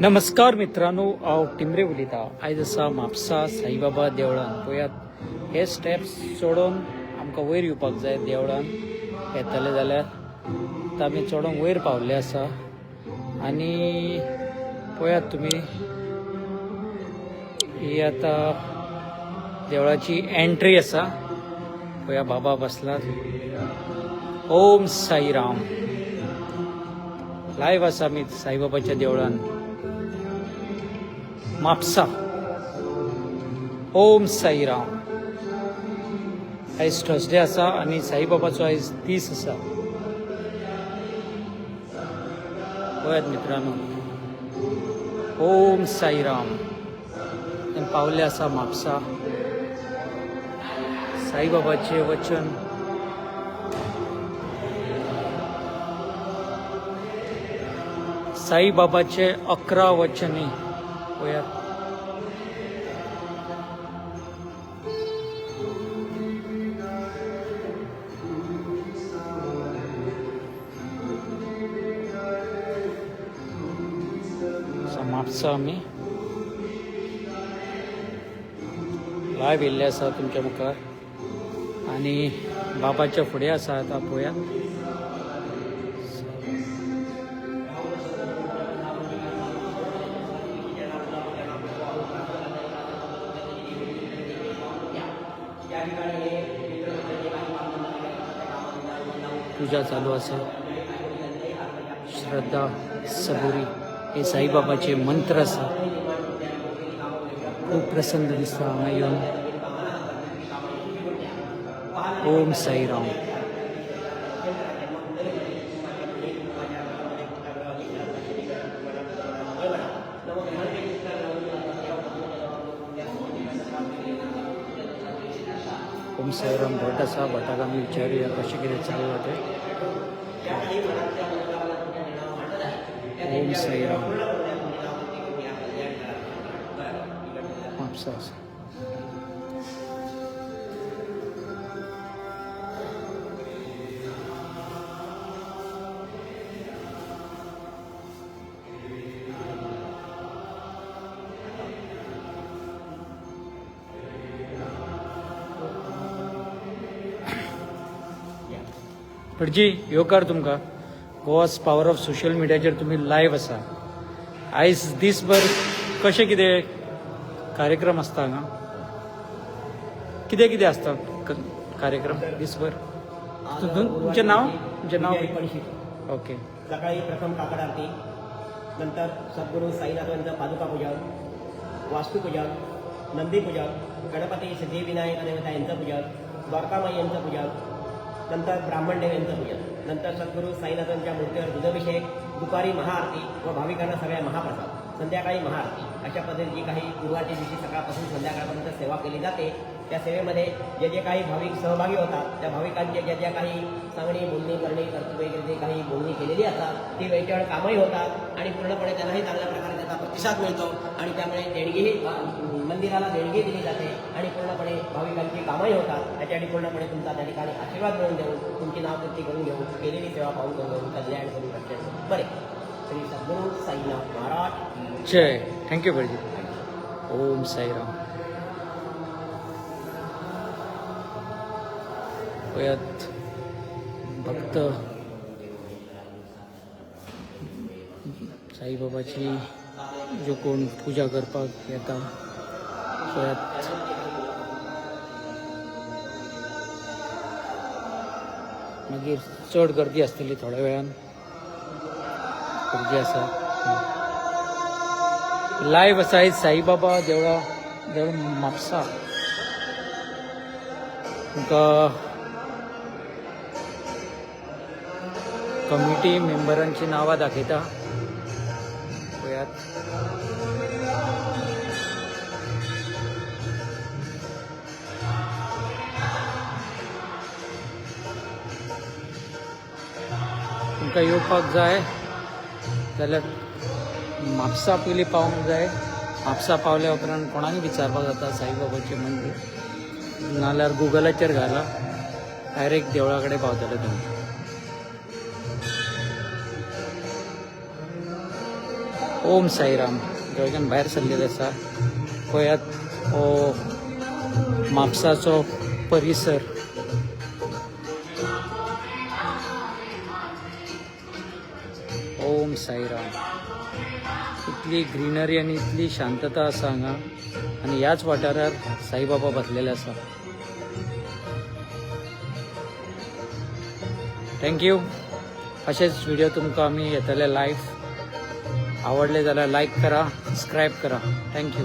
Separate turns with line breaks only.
नमस्कार मित्रांनो, हांव टिमरे उलयतां. आयज आसा म्हापसा साईबाबा देवळान. पळयात, हे स्टेप्स चडोवन आमकां वयर येवपाक जाय. देवळान येतले जाल्यार आतां आमी चडोवन वयर पावल्ले आसा आनी पळयात तुमी, ही आतां देवळाची एंट्री आसा. पळया, बाबा बसलात. ओम साईराम. लायव्ह आसा आमी साईबाबाच्या देवळान म्हापसा. ओम साईराम. आयज थर्सडे आसा आनी साईबाबाचो आयज दीस आसा. पळयात मित्रांनो, ओम साईराम. आमी पावले आसा म्हापसा. साईबाबाचे वचन साईबाबाचे 11 वचने. पळयात, म्हापसा आमी लायव्ह येयल्ले आसा तुमच्या मुखार आनी बाबाच्या फुडें आसा. आतां पळयात, पूजा चालू आसा. श्रद्धा सबुरी हे साईबाबाचे मंत्र आसा. खूब प्रसन्न दिसता हांगा येवन. ओम साईराम. ओम साईराम. भट आसा, भटाक आमी विचारुया कशें कितें चल्लां तें. ओम साईराम. म्हापसा आसा. भटजी, येवकार तुमकां. गोवास पावर ऑफ सोशल मिडियाचेर तुमी लायव्ह आसा. आयज दीसभर कशें कितें कार्यक्रम आसता हांगा? कितें कितें आसता कार्यक्रम दीसभर? तुमचें नाव? ओके.
सकाळी प्रथम काकड आरती, नंतर सद्गुरू साईनाथांचं पादुका पूजन, वास्तुपूजन, नंदी पूजन, गणपती सिद्धिविनायक देवता यांचं पूजन, द्वारकामाई यांचं पूजन, नंतर ब्राह्मणदेव यांचं पूजन, नंतर सद्गुरू साईनाथांच्या मूर्तीवर दुधाभिषेक, दुपारी महाआरती व भाविकांना सगळ्या महाप्रसाद, संध्याकाळी महाआरती. अशा पद्धतीची काही गुरुवारच्या दिवशी सकाळपासून संध्याकाळपर्यंत सेवा केली जाते. त्या सेवेमध्ये जे जे काही भाविक सहभागी होतात त्या भाविकांचे ज्या ज्या काही सांगणी, बोलणी, करणी, कर्तव्य जे काही बोलणी केलेली असतात ती वेळच्यावेळ कामही होतात आणि पूर्णपणे त्यांनाही चांगल्या प्रकारे त्याचा प्रतिसाद मिळतो आणि त्यामुळे देणगीही मंदिराला देणगी दिली जाते आणि पूर्णपणे भाविकांची कामही होतात. त्याच्यासाठी पूर्णपणे तुमचा त्या ठिकाणी आशीर्वाद मिळवून देऊन, तुमची नावपूर्ती करून घेऊन, केलेली सेवा पाहून करून कल्याण करून करते. बरे. श्री सद्गुरू साईनाथ महाराज
जय. थँक्यू भटजी. ओम साईराम. पळयात, भक्त साईबाबाची जो कोण पूजा करपाक येता, पळयात मागीर चड गर्दी आसतली थोड्या वेळान. गर्दी आसा. लायव्ह आसा आयज साईबाबा देवळ म्हापसा. तुमकां कमिटी मेंबरांची नांवां दाखयता. पळयात, तुमकां येवपाक जाय जाल्यार म्हापसा पयलीं पावूंक जाय. म्हापसा पावल्या उपरांत कोणाकय विचारपाक जाता साईबाबाचें मंदीर, नाल्यार गुगलाचेर घाला, डायरेक्ट देवळा कडेन पावतले तुमी. ओम साईराम जवळच्यान भायर सरलेले आसा पळयात हो म्हापसाचो परिसर. ओम साईराम. इतली ग्रीनरी आणि इतली शांतता आसा हांगा आणि ह्याच वाठारार साईबाबा बसलेले आसा. थँक्यू. असेच व्हिडिओ तुमकां आमी येतले लायव्ह. आवडले जाल्यार लाईक करा, सबस्क्राईब करा. थँक्यू.